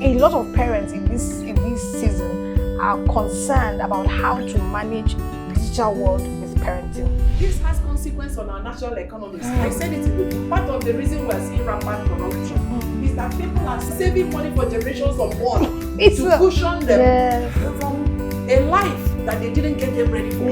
a lot of parents in this season are concerned about how to manage the digital world with parenting. This has consequence on our national economies. I said it in the book. Part of the reason we're seeing rampant corruption is that people are saving money for generations of one to cushion them from a life that they didn't get them ready for.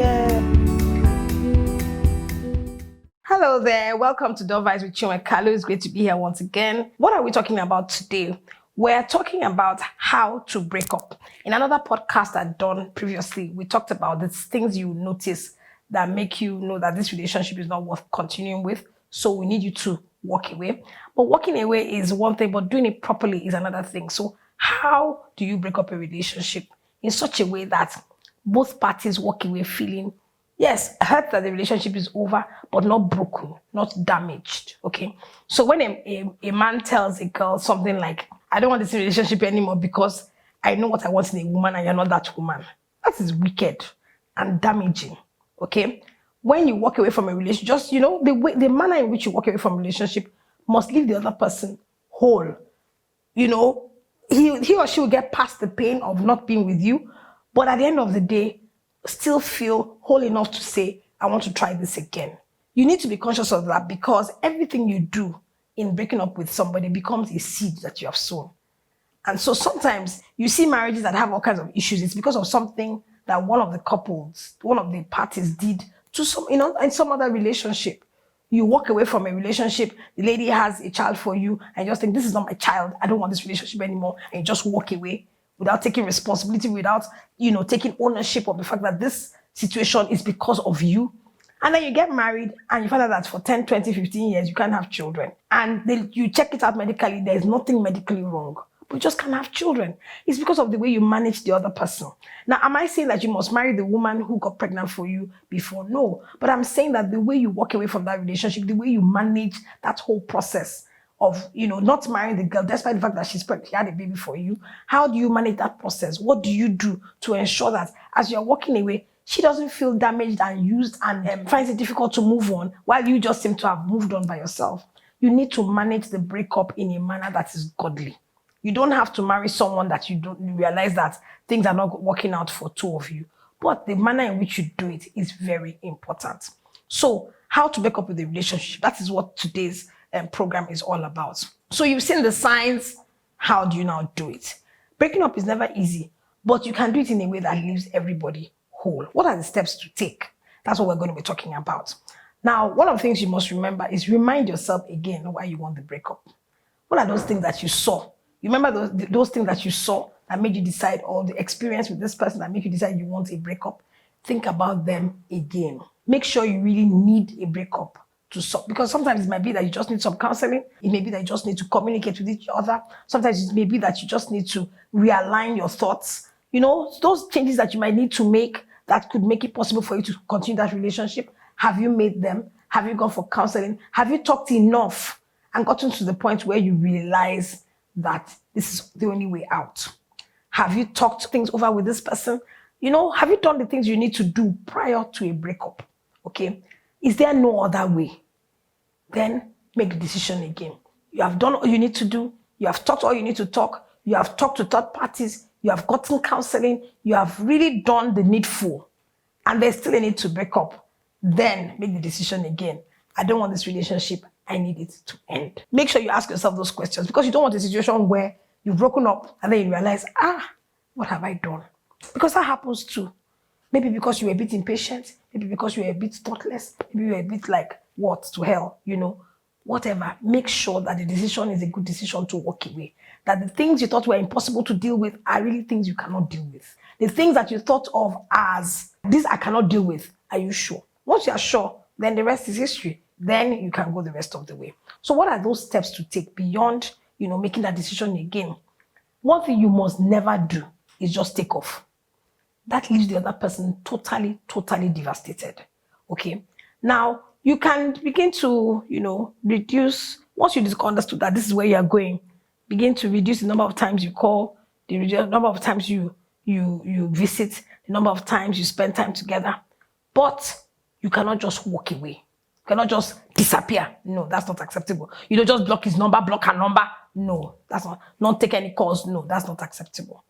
Hello there, welcome to Dove Vibes with Chinwe Kalu. It's great to be here once again. What are we talking about today? We're talking about how to break up. In another podcast I'd done previously, we talked about the things you notice that make you know that this relationship is not worth continuing with. So we need you to walk away. But walking away is one thing, but doing it properly is another thing. So how do you break up a relationship in such a way that both parties walk away feeling, yes, hurt that the relationship is over, but not broken, not damaged, okay? So when a man tells a girl something like, I don't want this relationship anymore because I know what I want in a woman and you're not that woman. That is wicked and damaging, okay? When you walk away from a relationship, just, the manner in which you walk away from a relationship must leave the other person whole. He or she will get past the pain of not being with you, but at the end of the day, still feel whole enough to say, I want to try this again. You need to be conscious of that because everything you do in breaking up with somebody becomes a seed that you have sown. And so sometimes you see marriages that have all kinds of issues. It's because of something that one of the parties did to in some other relationship. You walk away from a relationship, the lady has a child for you, and you just think, this is not my child, I don't want this relationship anymore, and you just walk away without taking responsibility, without, taking ownership of the fact that this situation is because of you. And then you get married and you find out that for 10, 20, 15 years, you can't have children. And you check it out medically, there's nothing medically wrong, but you just can't have children. It's because of the way you manage the other person. Now, am I saying that you must marry the woman who got pregnant for you before? No, but I'm saying that the way you walk away from that relationship, the way you manage that whole process of, not marrying the girl, despite the fact that she's pregnant, she had a baby for you. How do you manage that process? What do you do to ensure that as you're walking away, she doesn't feel damaged and used and finds it difficult to move on while you just seem to have moved on by yourself? You need to manage the breakup in a manner that is godly. You don't have to marry someone that you realize that things are not working out for two of you. But the manner in which you do it is very important. So how to break up with a relationship? That is what today's program is all about. So you've seen the signs. How do you now do it? Breaking up is never easy, but you can do it in a way that leaves everybody whole. What are the steps to take? That's what we're going to be talking about. Now, one of the things you must remember is remind yourself again why you want the breakup. What are those things that you saw? You remember those things that you saw that made you decide, or the experience with this person that made you decide you want a breakup? Think about them again. Make sure you really need a breakup to solve, because sometimes it might be that you just need some counseling. It may be that you just need to communicate with each other. Sometimes it may be that you just need to realign your thoughts. Those changes that you might need to make that could make it possible for you to continue that relationship. Have you made them? Have you gone for counseling? Have you talked enough and gotten to the point where you realize that this is the only way out? Have you talked things over with this person? Have you done the things you need to do prior to a breakup? Okay. Is there no other way? Then make the decision again. You have done all you need to do. You have talked all you need to talk. You have talked to third parties. You have gotten counseling. You have really done the needful. And there's still a need to break up. Then make the decision again. I don't want this relationship. I need it to end. Make sure you ask yourself those questions, because you don't want a situation where you've broken up and then you realize, what have I done? Because that happens too. Maybe because you were a bit impatient, maybe because you were a bit thoughtless, maybe you were a bit like, what to hell, whatever. Make sure that the decision is a good decision to walk away. That the things you thought were impossible to deal with are really things you cannot deal with. The things that you thought of as, this I cannot deal with, are you sure? Once you are sure, then the rest is history. Then you can go the rest of the way. So what are those steps to take beyond, making that decision again? One thing you must never do is just take off. That leaves the other person totally, totally devastated. Okay. Now, you can begin to, reduce, once you understood that this is where you are going, begin to reduce the number of times you call, the number of times you visit, the number of times you spend time together. But you cannot just walk away. You cannot just disappear. No, that's not acceptable. You don't just block his number, block her number. No, that's not take any calls. No, that's not acceptable.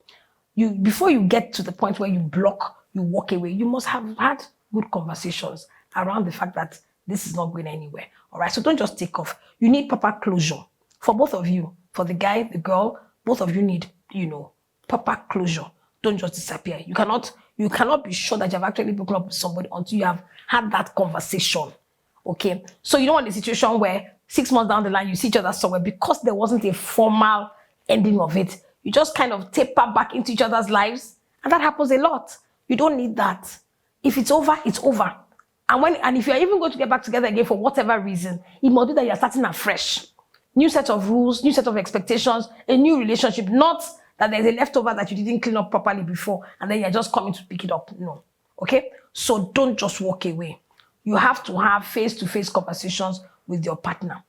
Before you get to the point where you block, you walk away, you must have had good conversations around the fact that this is not going anywhere. All right, so don't just take off. You need proper closure for both of you. For the guy, the girl, both of you need, proper closure. Don't just disappear. You cannot be sure that you have actually broken up with somebody until you have had that conversation. Okay, so you don't want a situation where 6 months down the line you see each other somewhere because there wasn't a formal ending of it. You just kind of taper back into each other's lives, and that happens a lot. You don't need that. If it's over, it's over. And if you're even going to get back together again for whatever reason, it must be that you're starting afresh. New set of rules, new set of expectations, a new relationship, not that there's a leftover that you didn't clean up properly before and then you're just coming to pick it up. No. Okay? So don't just walk away. You have to have face-to-face conversations with your partner,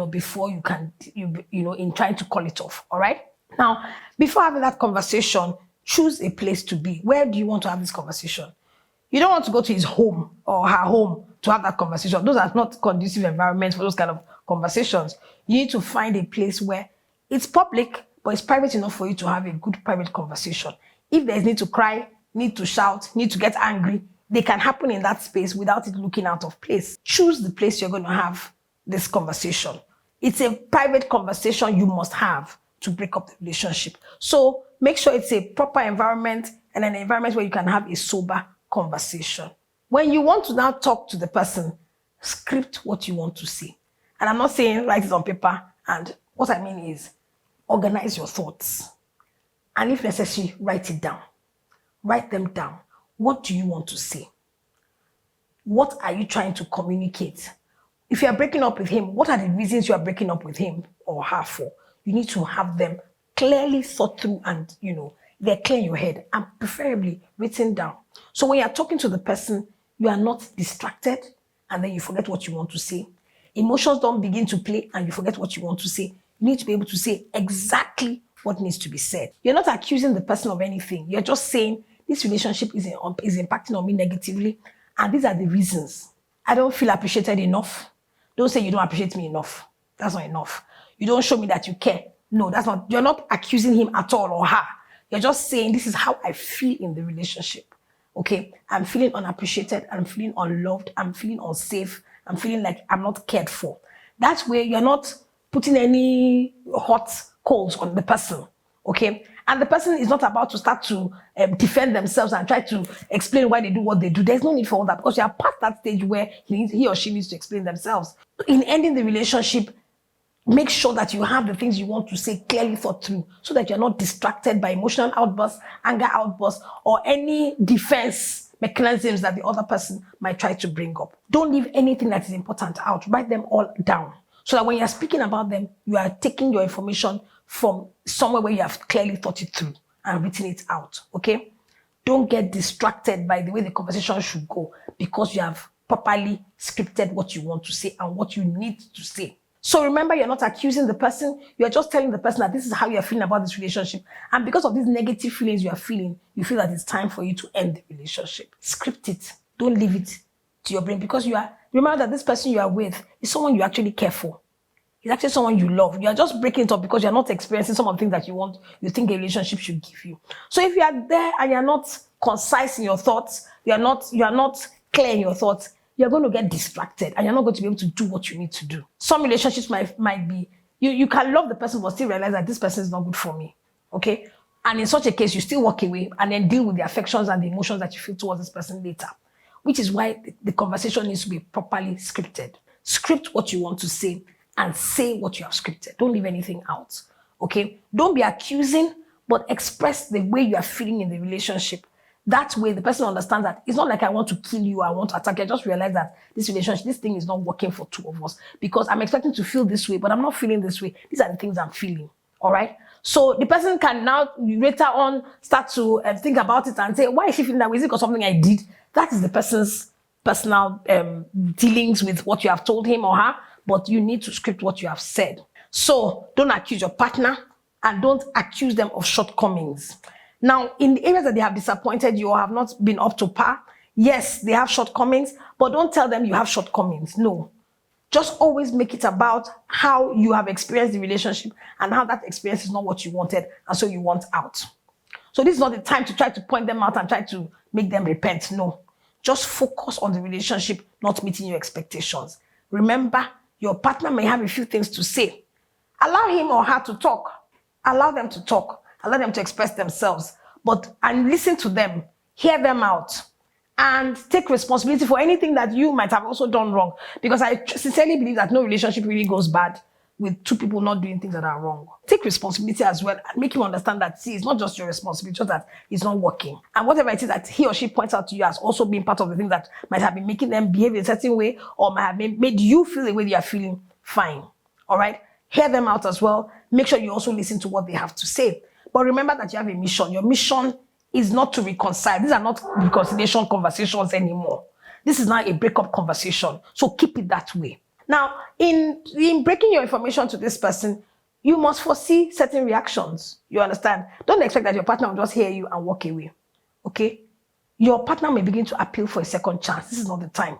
before you can, in trying to call it off. All right? Now, before having that conversation, choose a place to be. Where do you want to have this conversation? You don't want to go to his home or her home to have that conversation. Those are not conducive environments for those kind of conversations. You need to find a place where it's public, but it's private enough for you to have a good private conversation. If there's need to cry, need to shout, need to get angry, they can happen in that space without it looking out of place. Choose the place you're going to have this conversation. It's a private conversation you must have to break up the relationship. So make sure it's a proper environment and an environment where you can have a sober conversation. When you want to now talk to the person, script what you want to say. And I'm not saying write it on paper. And what I mean is organize your thoughts. And if necessary, write it down. Write them down. What do you want to say? What are you trying to communicate? If you are breaking up with him, what are the reasons you are breaking up with him or her for? You need to have them clearly thought through and, they're clear in your head and preferably written down. So when you're talking to the person, you are not distracted and then you forget what you want to say. Emotions don't begin to play and you forget what you want to say. You need to be able to say exactly what needs to be said. You're not accusing the person of anything. You're just saying this relationship is impacting on me negatively and these are the reasons. I don't feel appreciated enough. Don't say you don't appreciate me enough. That's not enough. You don't show me that you care. No, that's not. You're not accusing him at all or her. You're just saying this is how I feel in the relationship. Okay? I'm feeling unappreciated. I'm feeling unloved. I'm feeling unsafe. I'm feeling like I'm not cared for. That way you're not putting any hot coals on the person. Okay? And the person is not about to start to defend themselves and try to explain why they do what they do. There's no need for all that because you are past that stage where he or she needs to explain themselves. In ending the relationship, make sure that you have the things you want to say clearly thought through so that you're not distracted by emotional outbursts, anger outbursts, or any defense mechanisms that the other person might try to bring up. Don't leave anything that is important out. Write them all down so that when you're speaking about them, you are taking your information from somewhere where you have clearly thought it through and written it out, okay? Don't get distracted by the way the conversation should go because you have properly scripted what you want to say and what you need to say. So remember, you're not accusing the person. You're just telling the person that this is how you're feeling about this relationship. And because of these negative feelings you are feeling, you feel that it's time for you to end the relationship. Script it. Don't leave it to your brain because remember that this person you are with is someone you actually care for. It's actually someone you love. You're just breaking it up because you're not experiencing some of the things that you think a relationship should give you. So if you are there and you're not concise in your thoughts, you are not clear in your thoughts, you're going to get distracted and you're not going to be able to do what you need to do. Some relationships might be, you can love the person but still realize that this person is not good for me, okay? And in such a case, you still walk away and then deal with the affections and the emotions that you feel towards this person later, which is why the conversation needs to be properly scripted. Script what you want to say and say what you have scripted. Don't leave anything out, okay? Don't be accusing, but express the way you are feeling in the relationship. That way, the person understands that it's not like I want to kill you, I want to attack you. I just realize that this relationship, this thing is not working for two of us because I'm expecting to feel this way, but I'm not feeling this way. These are the things I'm feeling, all right? So the person can now later on start to think about it and say, why is she feeling that way? Is it because something I did? That is the person's personal dealings with what you have told him or her, but you need to script what you have said. So don't accuse your partner and don't accuse them of shortcomings. Now, in the areas that they have disappointed you or have not been up to par, yes, they have shortcomings, but don't tell them you have shortcomings. No. Just always make it about how you have experienced the relationship and how that experience is not what you wanted, and so you want out. So this is not the time to try to point them out and try to make them repent. No. Just focus on the relationship not meeting your expectations. Remember, your partner may have a few things to say. Allow him or her to talk. Allow them to talk. Allow them to express themselves. And listen to them. Hear them out. And take responsibility for anything that you might have also done wrong. Because I sincerely believe that no relationship really goes bad with two people not doing things that are wrong. Take responsibility as well and make him understand that, see, it's not just your responsibility, just that it's not working. And whatever it is that he or she points out to you as also being part of the things that might have been making them behave in a certain way or might have made you feel the way they are feeling, fine. All right? Hear them out as well. Make sure you also listen to what they have to say. But remember that you have a mission. Your mission is not to reconcile. These are not reconciliation conversations anymore. This is now a breakup conversation. So keep it that way. Now, in breaking your information to this person, you must foresee certain reactions. You understand? Don't expect that your partner will just hear you and walk away. Okay? Your partner may begin to appeal for a second chance. This is not the time.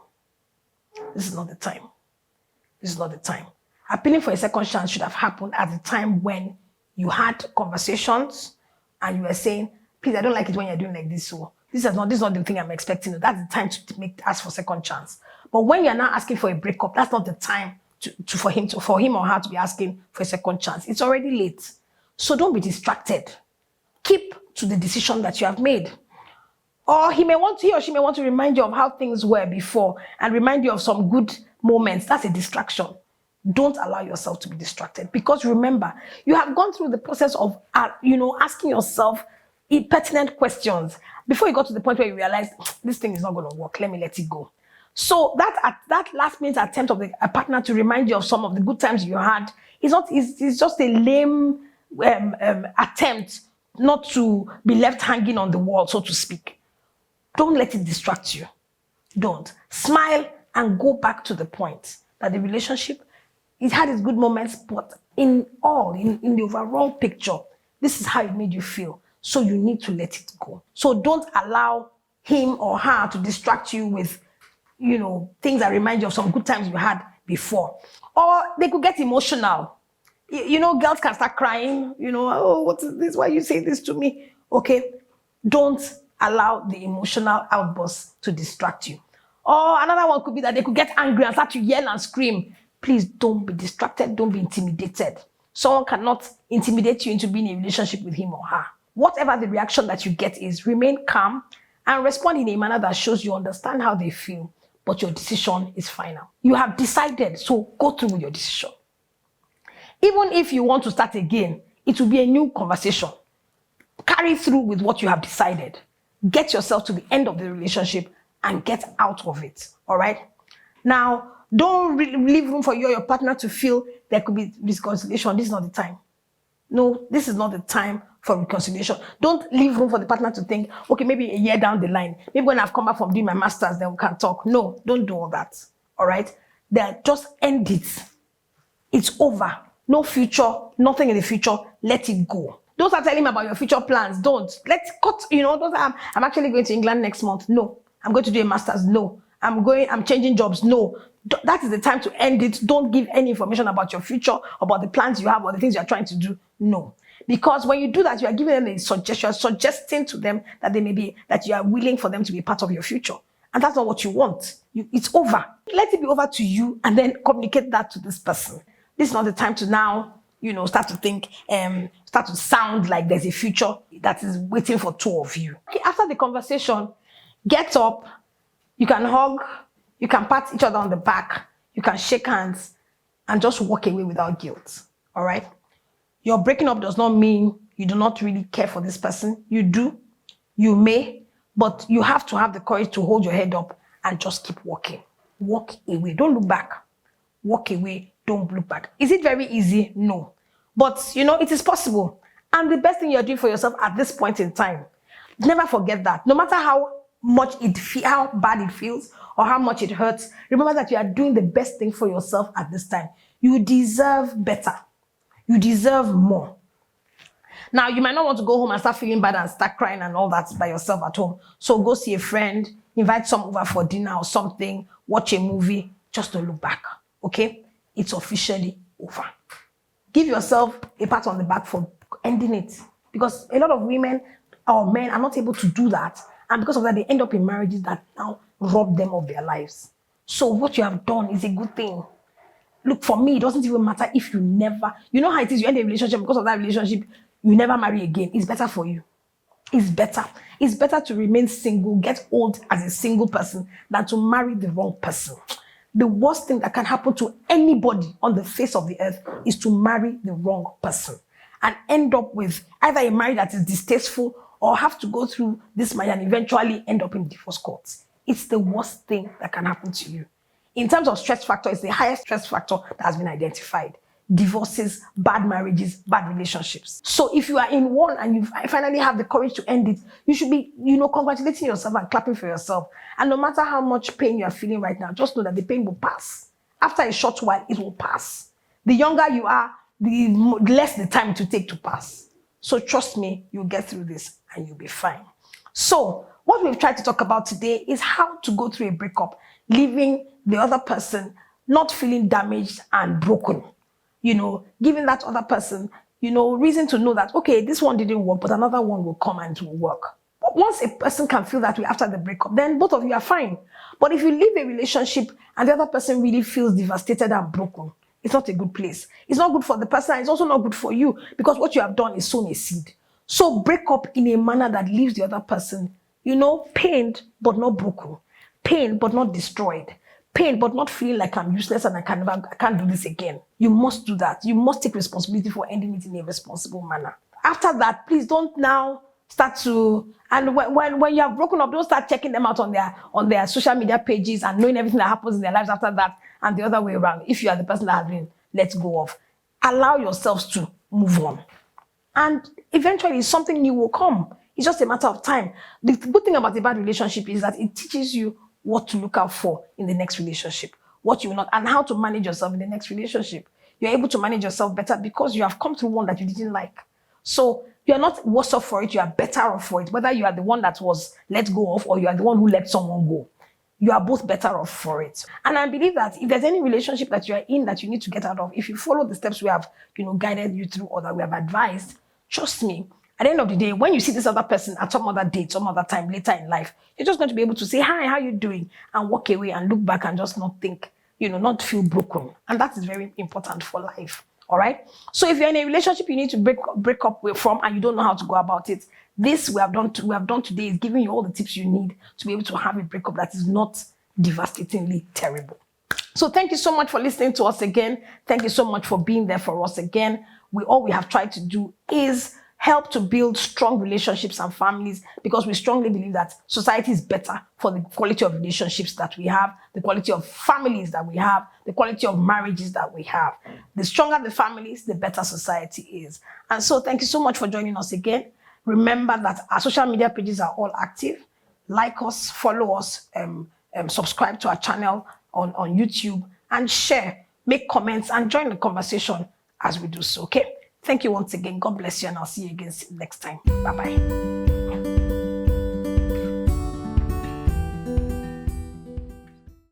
This is not the time. This is not the time. Appealing for a second chance should have happened at the time when you had conversations and you were saying, please, I don't like it when you're doing like this. So this is not the thing I'm expecting. That's the time to ask for second chance. But when you're not asking for a breakup, that's not the time for him or her to be asking for a second chance. It's already late. So don't be distracted. Keep to the decision that you have made. Or he or she may want to remind you of how things were before and remind you of some good moments. That's a distraction. Don't allow yourself to be distracted. Because remember, you have gone through the process of, asking yourself pertinent questions before you got to the point where you realize this thing is not going to work. Let me let it go. So that last minute attempt of a partner to remind you of some of the good times you had is just a lame attempt not to be left hanging on the wall, so to speak. Don't let it distract you. Don't. Smile and go back to the point that the relationship, it had its good moments, but in the overall picture, this is how it made you feel. So you need to let it go. So don't allow him or her to distract you with, things that remind you of some good times you had before. Or they could get emotional. Girls can start crying, oh, what is this? Why you say this to me? Okay. Don't allow the emotional outbursts to distract you. Or another one could be that they could get angry and start to yell and scream. Please don't be distracted. Don't be intimidated. Someone cannot intimidate you into being in a relationship with him or her. Whatever the reaction that you get is, remain calm and respond in a manner that shows you understand how they feel, but your decision is final. You have decided, so go through with your decision. Even if you want to start again, it will be a new conversation. Carry through with what you have decided. Get yourself to the end of the relationship and get out of it. All right? Now, don't leave room for you or your partner to feel there could be reconciliation. This is not the time. No, this is not the time for reconciliation. Don't leave room for the partner to think, okay, maybe a year down the line, maybe when I've come back from doing my master's, then we can talk. No, don't do all that. All right? Then just end it. It's over. No future, nothing in the future. Let it go. Don't start telling me about your future plans. Don't. Let's cut, don't say, I'm actually going to England next month. No. I'm going to do a master's. No. I'm changing jobs. No. That is the time to end it. Don't give any information about your future, about the plans you have or the things you're trying to do. No. Because when you do that, you are giving them a suggestion, you're suggesting to them that that you are willing for them to be part of your future. And that's not what you want. It's over. Let it be over to you and then communicate that to this person. This is not the time to now, start to think, start to sound like there's a future that is waiting for two of you. Okay, after the conversation, get up, you can hug, you can pat each other on the back, you can shake hands, and just walk away without guilt. All right? Your breaking up does not mean you do not really care for this person. You do, you may, but you have to have the courage to hold your head up and just keep walking. Walk away. Don't look back. Walk away. Don't look back. Is it very easy? No. But, it is possible. And the best thing you're doing for yourself at this point in time, never forget that. No matter how bad it feels or how much it hurts, remember that you are doing the best thing for yourself at this time. You deserve better. You deserve more. Now, you might not want to go home and start feeling bad and start crying and all that by yourself at home. So go see a friend, invite some over for dinner or something, watch a movie, just don't look back. Okay? okay, it's officially over. Give yourself a pat on the back for ending it, because a lot of women or men are not able to do that, and because of that, they end up in marriages that now rob them of their lives. So what you have done is a good thing. Look, for me, it doesn't even matter if you never, you know how it is, you end a relationship, because of that relationship, you never marry again. It's better for you. It's better. It's better to remain single, get old as a single person, than to marry the wrong person. The worst thing that can happen to anybody on the face of the earth is to marry the wrong person and end up with either a marriage that is distasteful or have to go through this marriage and eventually end up in divorce courts. It's the worst thing that can happen to you. In terms of stress factor, it's the highest stress factor that has been identified. Divorces, bad marriages, bad relationships. So if you are in one and you finally have the courage to end it, you should be, congratulating yourself and clapping for yourself. And no matter how much pain you are feeling right now, just know that the pain will pass. After a short while, it will pass. The younger you are, the less the time to take to pass. So trust me, you'll get through this and you'll be fine. So what we've tried to talk about today is how to go through a breakup, leaving the other person not feeling damaged and broken. Giving that other person, reason to know that, okay, this one didn't work, but another one will come and it will work. But once a person can feel that way after the breakup, then both of you are fine. But if you leave a relationship and the other person really feels devastated and broken, it's not a good place. It's not good for the person. It's also not good for you, because what you have done is sown a seed. So break up in a manner that leaves the other person, pained but not broken, pained but not destroyed, pain, but not feeling like I'm useless and I can't do this again. You must do that. You must take responsibility for ending it in a responsible manner. After that, please don't now start to, and when you have broken up, don't start checking them out on their social media pages and knowing everything that happens in their lives after that, and the other way around. If you are the person that has been let go of, allow yourselves to move on. And eventually something new will come. It's just a matter of time. The good thing about a bad relationship is that it teaches you what to look out for in the next relationship, what you will not, and how to manage yourself in the next relationship. You're able to manage yourself better because you have come through one that you didn't like. So you're not worse off for it, you are better off for it. Whether you are the one that was let go of or you are the one who let someone go, you are both better off for it. And I believe that if there's any relationship that you are in that you need to get out of, if you follow the steps we have, guided you through or that we have advised, trust me, at the end of the day, when you see this other person at some other date, some other time later in life, you're just going to be able to say, hi, how you doing? And walk away and look back and just not think, not feel broken. And that is very important for life. All right. So if you're in a relationship you need to break up from and you don't know how to go about it, this we have done today is giving you all the tips you need to be able to have a breakup that is not devastatingly terrible. So thank you so much for listening to us again. Thank you so much for being there for us again. All we have tried to do is help to build strong relationships and families, because we strongly believe that society is better for the quality of relationships that we have, the quality of families that we have, the quality of marriages that we have. The stronger the families, the better society is. And so thank you so much for joining us again. Remember that our social media pages are all active. Like us, follow us, subscribe to our channel on YouTube, and share, make comments, and join the conversation as we do so, okay? Thank you once again. God bless you, and I'll see you again next time. Bye-bye.